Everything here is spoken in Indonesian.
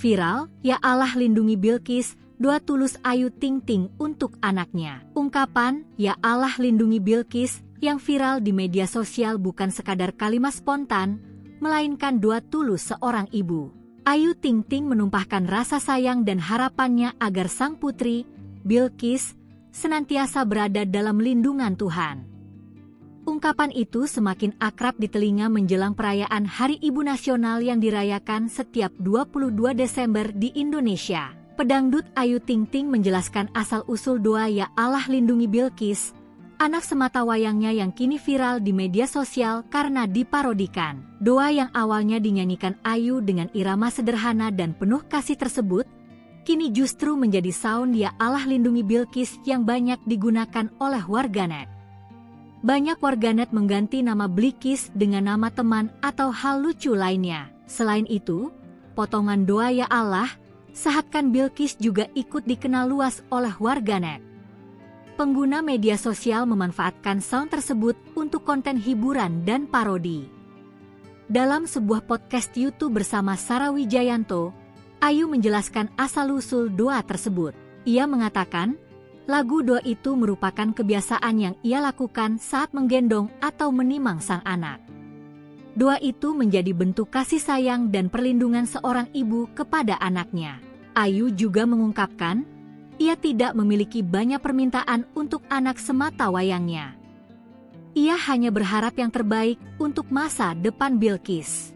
Viral, ya Allah lindungi Bilqis, doa tulus Ayu Ting Ting untuk anaknya. Ungkapan, ya Allah lindungi Bilqis, yang viral di media sosial bukan sekadar kalimat spontan, melainkan doa tulus seorang ibu. Ayu Ting Ting menumpahkan rasa sayang dan harapannya agar sang putri, Bilqis, senantiasa berada dalam lindungan Tuhan. Ungkapan itu semakin akrab di telinga menjelang perayaan Hari Ibu Nasional yang dirayakan setiap 22 Desember di Indonesia. Pedangdut Ayu Ting Ting menjelaskan asal-usul doa ya Allah lindungi Bilqis, anak sematawayangnya yang kini viral di media sosial karena diparodikan. Doa yang awalnya dinyanyikan Ayu dengan irama sederhana dan penuh kasih tersebut, kini justru menjadi sound ya Allah lindungi Bilqis yang banyak digunakan oleh warganet. Banyak warganet mengganti nama Bilqis dengan nama teman atau hal lucu lainnya. Selain itu, potongan doa ya Allah, sehatkan Bilqis juga ikut dikenal luas oleh warganet. Pengguna media sosial memanfaatkan sound tersebut untuk konten hiburan dan parodi. Dalam sebuah podcast YouTube bersama Sarah Wijayanto, Ayu menjelaskan asal-usul doa tersebut. Ia mengatakan, lagu doa itu merupakan kebiasaan yang ia lakukan saat menggendong atau menimang sang anak. Doa itu menjadi bentuk kasih sayang dan perlindungan seorang ibu kepada anaknya. Ayu juga mengungkapkan, ia tidak memiliki banyak permintaan untuk anak sematawayangnya. Ia hanya berharap yang terbaik untuk masa depan Bilqis.